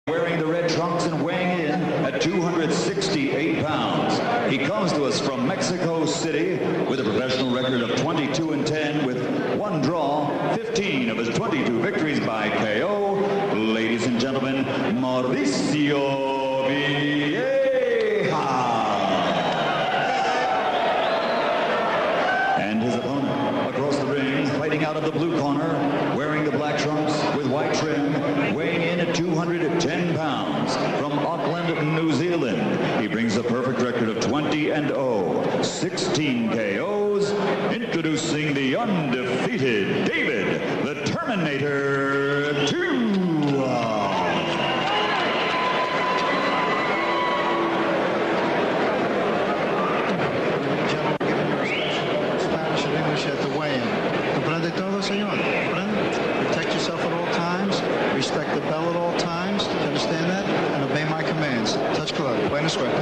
wearing the red trunks and weighing in at 268 pounds. He comes to us from Mexico City with a professional record of 22-10 with 1 draw, 15 of his 22 victories by KO. Ladies and gentlemen, Mauricio Villegas. And his opponent across the ring, fighting out of the blue corner, wearing the black trunks with white trim, weighing in at 210 pounds from Auckland, New Zealand. He brings a perfect record of 20-0, 16 KOs, introducing the undefeated David the Terminator Tua. Spanish and English at the weigh-in. Comprende todo, señor? Protect yourself at all times. Respect the bell at all times. Do you understand that? And obey my commands. Touch glove. Buena suerte.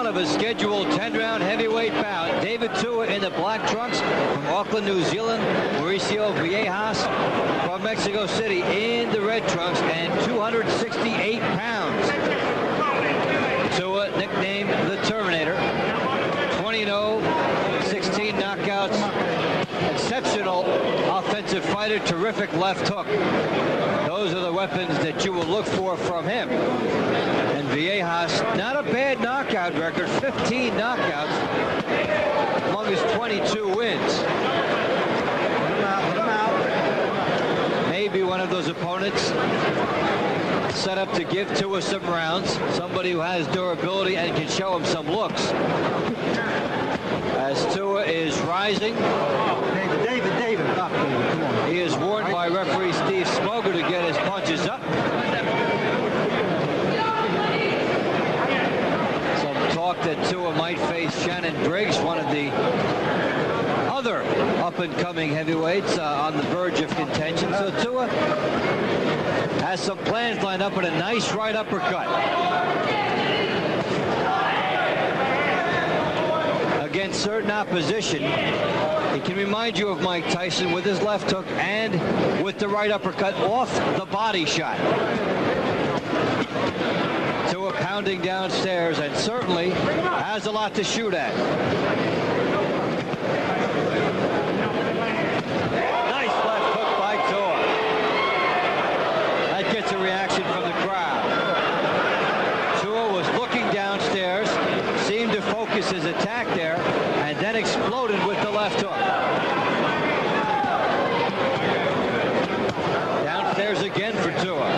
Of a scheduled 10-round heavyweight bout. David Tua in the black trunks from Auckland, New Zealand. Mauricio Villegas from Mexico City in the red trunks and 268 pounds. Tua, nicknamed the Terminator. 20-0, 16 knockouts. Exceptional offensive fighter, terrific left hook. Those are the weapons that you will look for from him. And Villegas, not a bad knockout record, 15 knockouts among his 22 wins. Maybe one of those opponents set up to give Tua some rounds, somebody who has durability and can show him some looks. As Tua is rising, David, come on. he is warned by referee Steve Smoger to get his punches up. Some talk that Tua might face Shannon Briggs, one of the other up-and-coming heavyweights on the verge of contention. So Tua has some plans lined up with a nice right uppercut. Against certain opposition, he can remind you of Mike Tyson with his left hook and with the right uppercut off the body shot. Tua pounding downstairs and certainly has a lot to shoot at. Nice left hook by Tua. That gets a reaction from the crowd. Tua was looking downstairs, seemed to focus his attack there, and then exploded with the left hook. Downstairs again for Tua.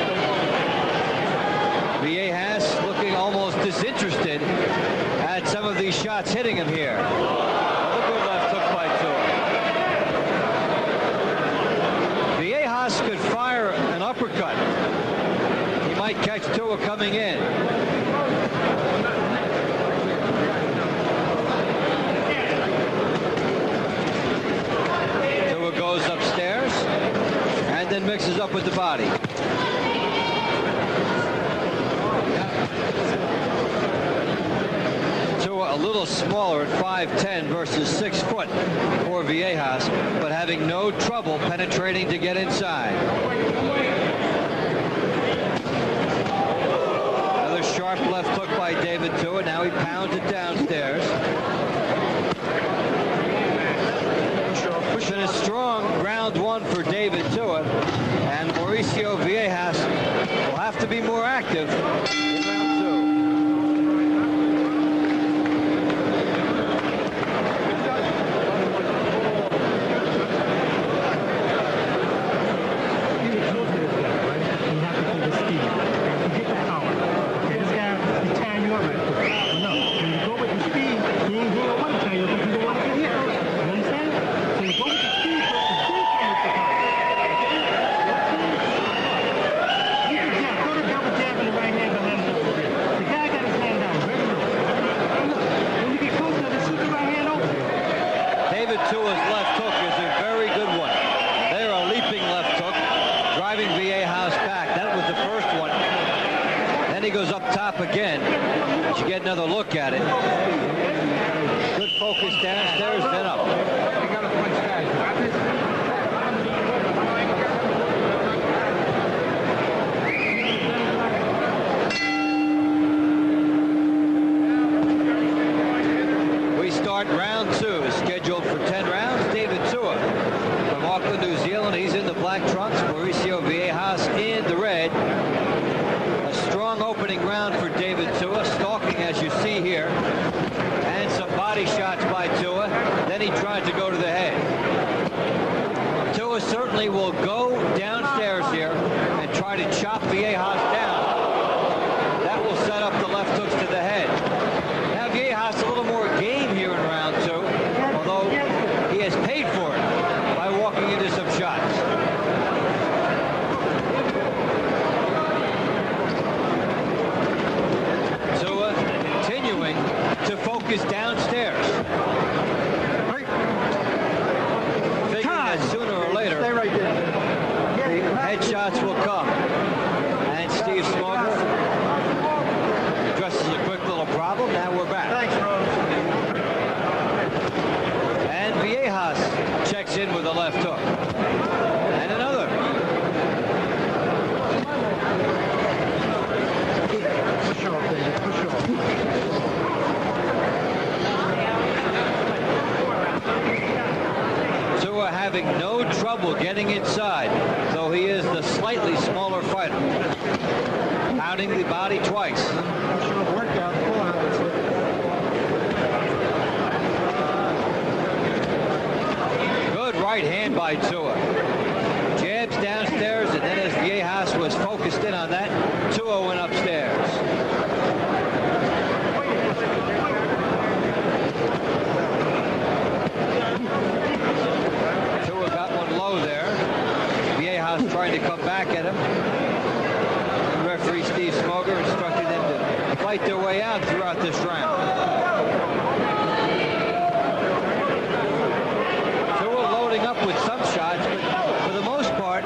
Villegas looking almost disinterested at some of these shots hitting him here. A good left hook by Tua. Villegas could fire an uppercut. He might catch Tua coming in. Goes upstairs and then mixes up with the body. Tua a little smaller at 5'10" versus 6 foot for Villegas, but having no trouble penetrating to get inside. Another sharp left hook by David Tua. Now he pounds it downstairs. It's been a strong round one for David Tua, and Mauricio Villegas will have to be more active in round two. he goes up top again. You get another look at it. Good focus downstairs, then up. We start round 2, scheduled for 10 rounds. David Tua from Auckland, New Zealand. He's in the black trunks. Mauricio Villegas in the red. A strong opening round for David Tua, stalking as you see here, and some body shots by Tua. Then he tried to go to the head. Tua certainly will go downstairs here and try to chop Villegas down. That will set up the left hooks to the head. Now Villegas a little more game here in round 2, although he has paid for it by walking into some shots. To focus downstairs. Figuring that sooner or later, the headshots will come. And Steve Smoger addresses a quick little problem. Now we're back. Thanks, Rose. And Villegas checks in with a left hook. And another. Push off, David. Push off. Tua having no trouble getting inside, though he is the slightly smaller fighter. Pounding the body twice. Good right hand by Tua. Jabs downstairs, and then as Villegas was focused in on that, Tua went upstairs. Trying to come back at him. And referee Steve Smoger instructed them to fight their way out throughout this round. Tua loading up with some shots, but for the most part,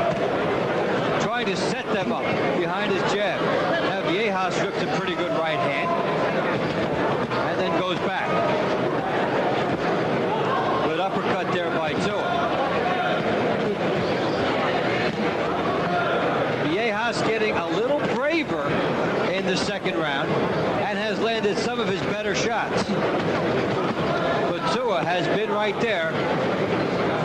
trying to set them up behind his jab. Now Villegas rips a pretty good right hand and then goes back. Good uppercut there by Tua. Getting a little braver in the second round and has landed some of his better shots. But Tua has been right there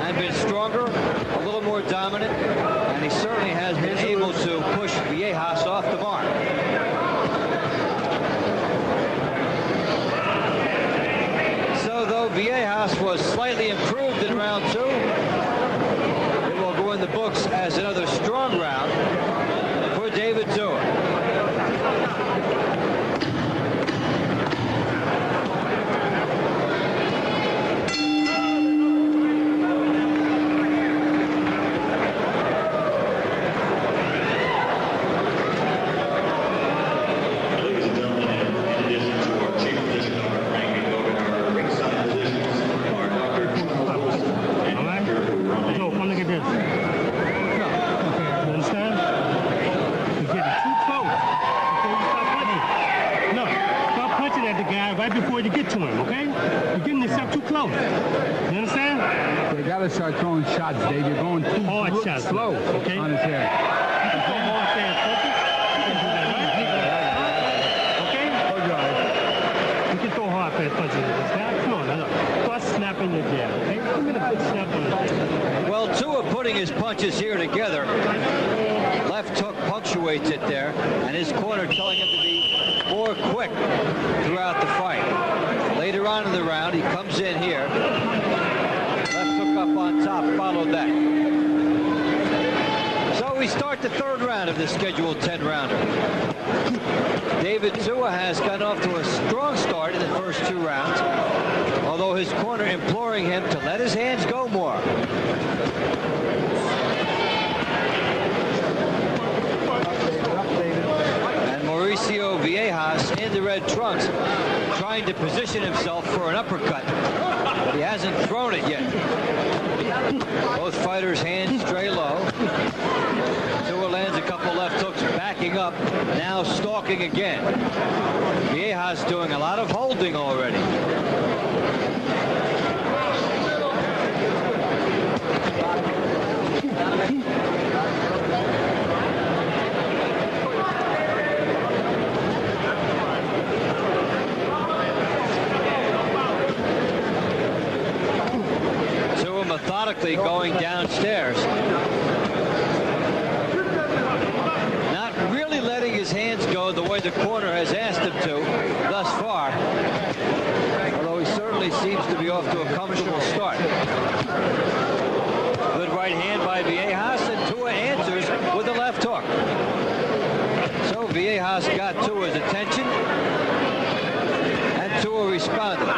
and been stronger, a little more dominant, and he certainly has been able to push Villegas off the mark. So though Villegas was slightly improved in round 2, it will go in the books as another strong round for David Tua. Ladies and gentlemen, in addition to our chief position on our ring, we go to our ringside positions are Dr. Charles Wilson and Dr. Ronnie. No, come look at this. You understand? You're getting too close. Okay, you stop punching. No, stop punching at the guy right before you get to him, okay? You're getting yourself too close. You understand? You gotta start throwing shots, Dave. You're going too Hard shots, slow okay? on his head. You can throw hard fast punches. You can do that, right? Okay? You can throw hard fast punches at this guy. Come on, now look. Start snapping your jab, okay? Give me the good snap on it. Well, Tua putting his punches here together. Left hook punctuates it there, and his corner telling him to be more quick throughout the fight. Later on in the round, he comes in here. Left hook up on top, followed that. So we start the third round of this scheduled 10-rounder. David Tua has gotten off to a strong start in the first 2 rounds, although his corner imploring him to let his hands go more. And Mauricio Villegas in the red trunks trying to position himself for an uppercut, but he hasn't thrown it yet. Both fighters' hands stray low. Tua lands a couple left hooks backing backing up, now stalking again. Villegas doing a lot of holding already. Methodically going downstairs. Not really letting his hands go the way the corner has asked him to thus far. Although he certainly seems to be off to a comfortable start. Good right hand by Villegas, and Tua answers with a left hook. So Villegas got Tua's attention, and Tua responded.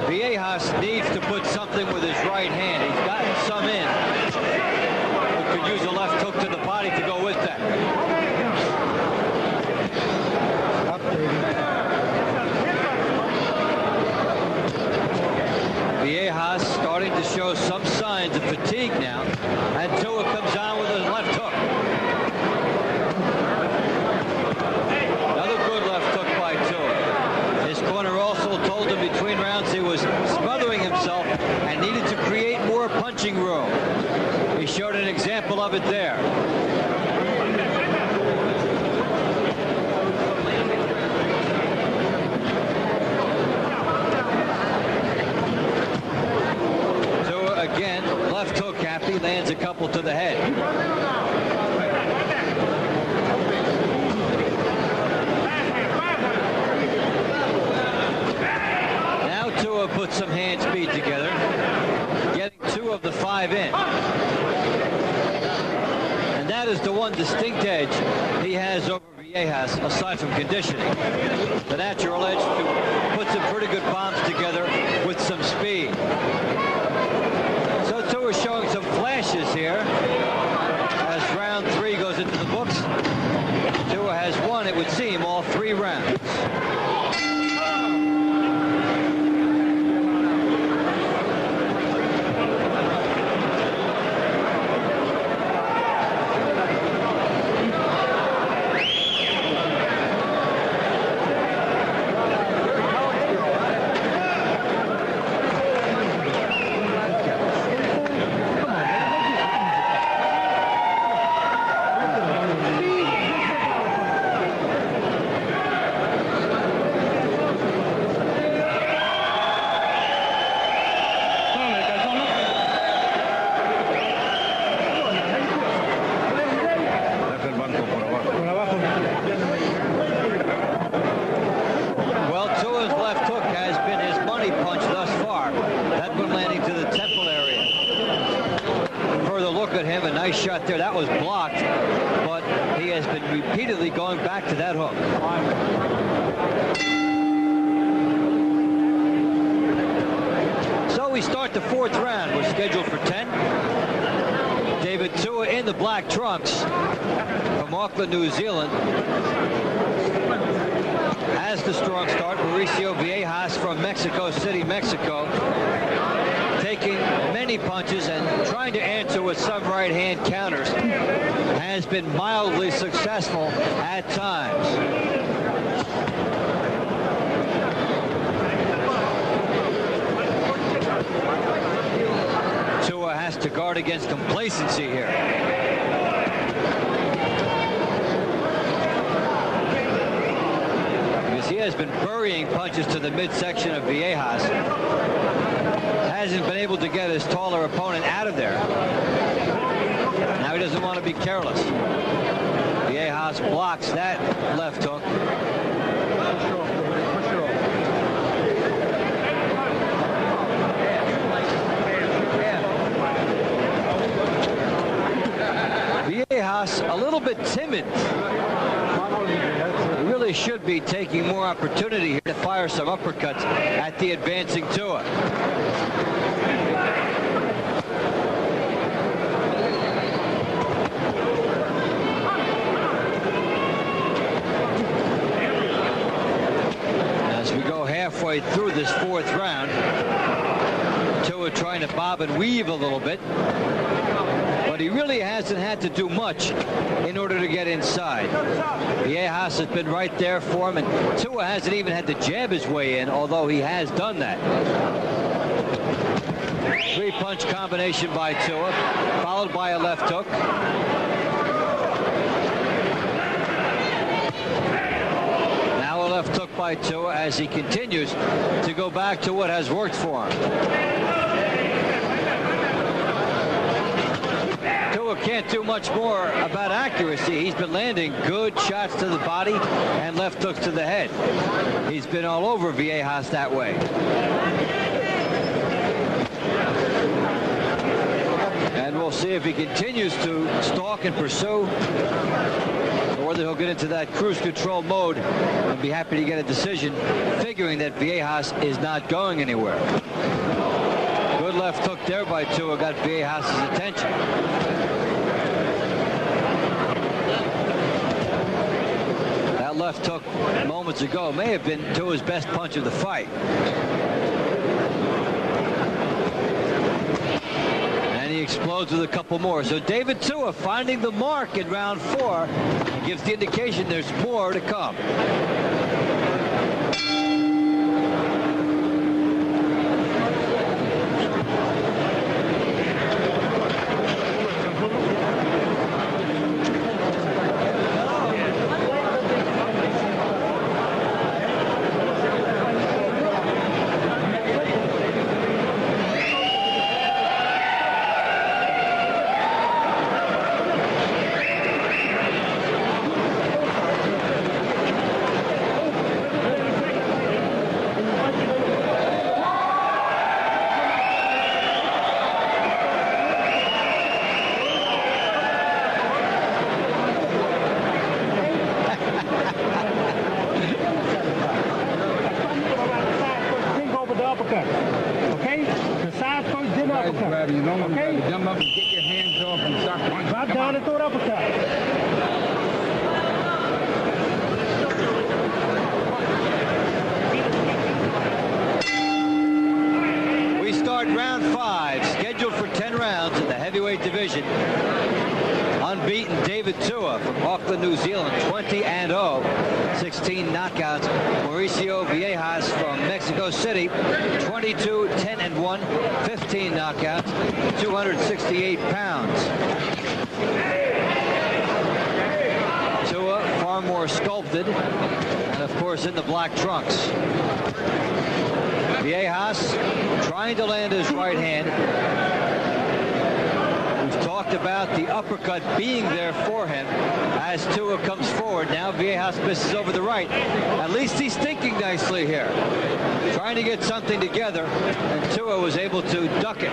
Villegas needs to put something with his right hand. He's gotten some in. But could use a left hook to the body to go with that. Villegas starting to show some signs of fatigue now. And Tua comes on with a left hook. Another good left hook by Tua. His corner also told him between rounds he was smothering himself and needed to create more punching room. He showed an example of it there. Tua again, left hook happy, lands a couple to the head. Put some hand speed together, getting 2 of the 5 in. And that is the one distinct edge he has over Villegas, aside from conditioning. The natural edge to put some pretty good bombs together with some speed. So Tua is showing some flashes here as round 3 goes into the books. Tua has won, it would seem, all 3 rounds. Shot there, that was blocked, but he has been repeatedly going back to that hook. So we start the 4th round. We're scheduled for 10. David Tua in the black trunks from Auckland, New Zealand. Has the strong start. Mauricio Villegas from Mexico City, Mexico. Taking many punches and trying to answer with some right hand counters. Has been mildly successful at times. Tua has to guard against complacency here. Because he has been burying punches to the midsection of Villegas. Hasn't been able to get his taller opponent out of there. Now he doesn't want to be careless. Villegas blocks that left hook. Villegas a little bit timid. He really should be taking more opportunity here to fire some uppercuts at the advancing Tua. As we go halfway through this 4th round, Tua trying to bob and weave a little bit. But he really hasn't had to do much in order to get inside. Villegas has been right there for him, and Tua hasn't even had to jab his way in, although he has done that. Three-punch combination by Tua, followed by a left hook. Now a left hook by Tua as he continues to go back to what has worked for him. Tua can't do much more about accuracy. He's been landing good shots to the body and left hooks to the head. He's been all over Villegas that way. And we'll see if he continues to stalk and pursue, or whether he'll get into that cruise control mode and be happy to get a decision, figuring that Villegas is not going anywhere. Good left hook there by Tua got Villegas' attention. That left hook moments ago may have been Tua's best punch of the fight. And he explodes with a couple more. So David Tua finding the mark in round 4 gives the indication there's more to come. Unbeaten David Tua from Auckland, New Zealand, 20-0, 16 knockouts. Mauricio Villegas from Mexico City, 22-10-1, 15 knockouts, 268 pounds. Tua far more sculpted, and of course in the black trunks. Villegas trying to land his right hand. Talked about the uppercut being there for him as Tua comes forward. Now Villegas misses over the right. At least he's thinking nicely here, trying to get something together, and Tua was able to duck it.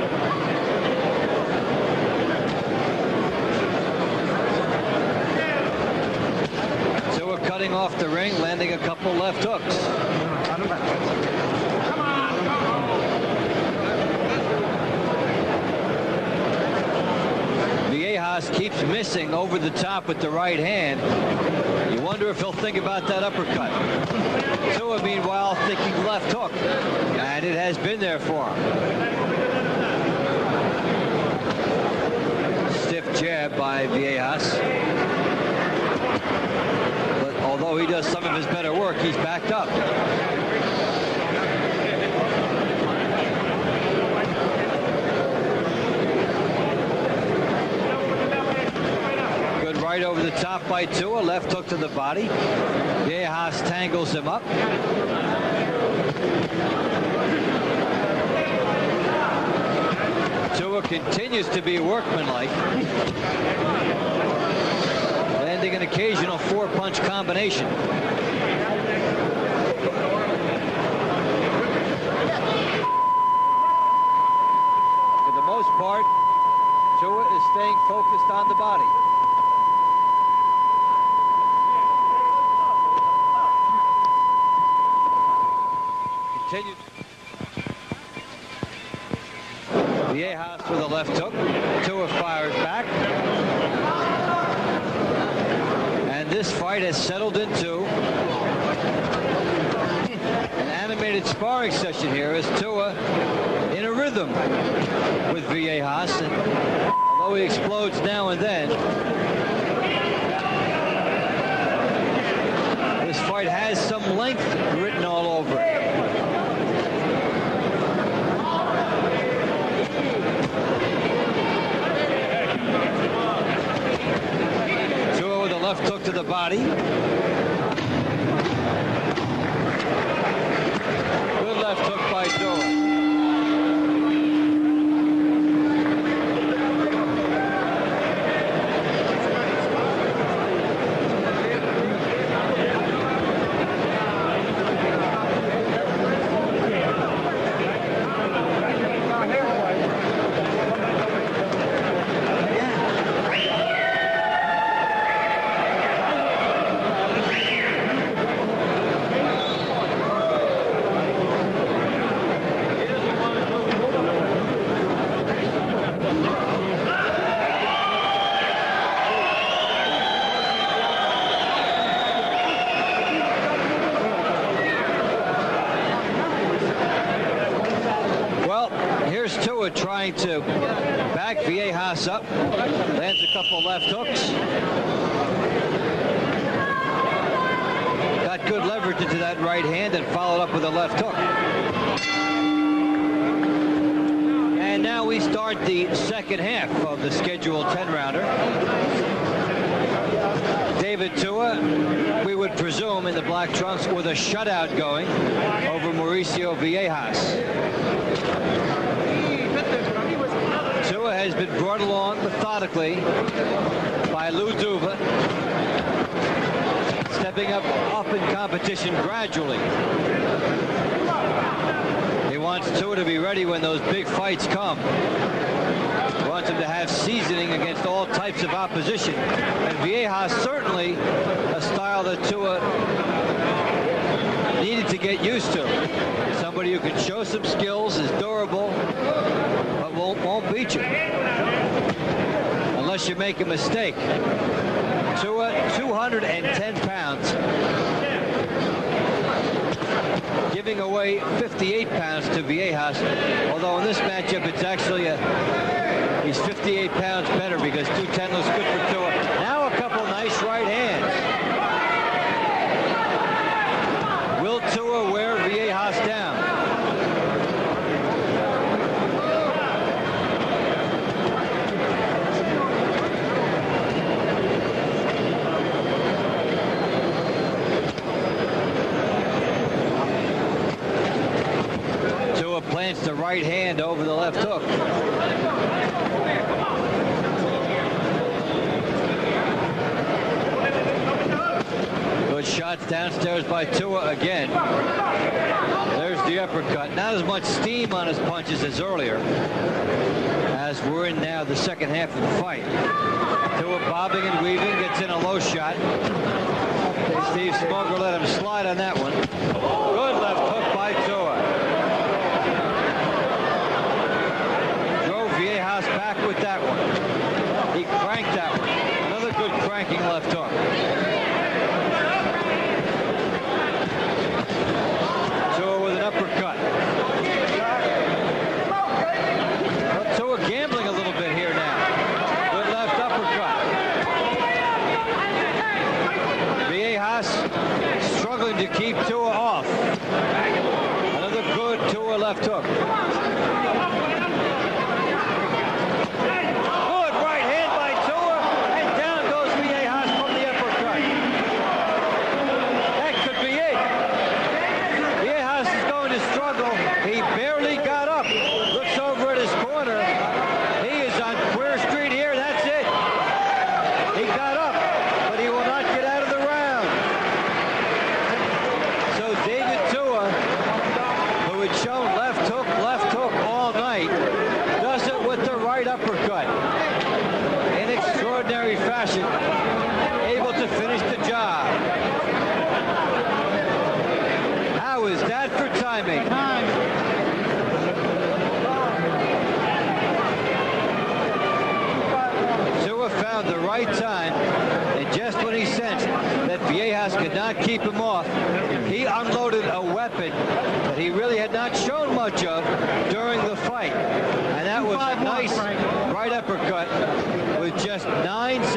Tua cutting off the ring, landing a couple left hooks. Villegas keeps missing over the top with the right hand. You wonder if he'll think about that uppercut. Tua, meanwhile, thinking left hook, and it has been there for him. Stiff jab by Villegas. But although he does some of his better work, he's backed up. Right over the top by Tua, left hook to the body. Villegas tangles him up. Tua continues to be workmanlike, landing an occasional 4-punch combination. For the most part, Tua is staying focused on the body. Continues. Villegas with a left hook. Tua fires back. And this fight has settled into an animated sparring session here as Tua in a rhythm with Villegas. And although he explodes now and then, this fight has some length written all over it. Tua with a left hook to the body. Good left hook by Tua. Trying to back Villegas up, lands a couple left hooks. Got good leverage into that right hand and followed up with a left hook. And now we start the second half of the scheduled 10-rounder. David Tua, we would presume, in the black trunks with a shutout going over Mauricio Villegas. Tua has been brought along methodically by Lou Duva, stepping up in competition gradually. He wants Tua to be ready when those big fights come. He wants him to have seasoning against all types of opposition. And Villegas certainly a style that Tua needed to get used to. Somebody who can show some skills, is durable, but won't beat you unless you make a mistake. Tua, 210 pounds, giving away 58 pounds to Villegas, although in this matchup it's actually he's 58 pounds better because 210 looks good for Tua. Now a couple nice right hands. Will Tua wear Villegas down? Tua plants the right hand over the left hook. Good shots downstairs by Tua again. There's the uppercut. Not as much steam on his punches as earlier, as we're in now the second half of the fight. Tua bobbing and weaving, gets in a low shot. Steve Smoger let him slide on that one. Good left hook by Tua. Drove Villegas back with that one. He cranked that one. Another good cranking left hook. Tua with an uppercut. Well, Tua gambling a little bit here now. Good left uppercut. Villegas struggling to keep Tua off. Another good Tua left hook. Good right hand by Tua, and down goes Villegas from the uppercut. That could be it. Villegas is going to struggle. He barely got up. Looks over at his corner. He is on Queer Street here. That's it. He got up, but he will not get out of the round. So David Tua, who had shown left hook all night, does it with the right uppercut. In extraordinary fashion, able to finish the job. How is that for timing? Tua found the right time and just when he sensed that Villegas could not keep him off, he unloaded a weapon that he really had not shown much of during the fight. And that was a nice right uppercut with just 9 seconds.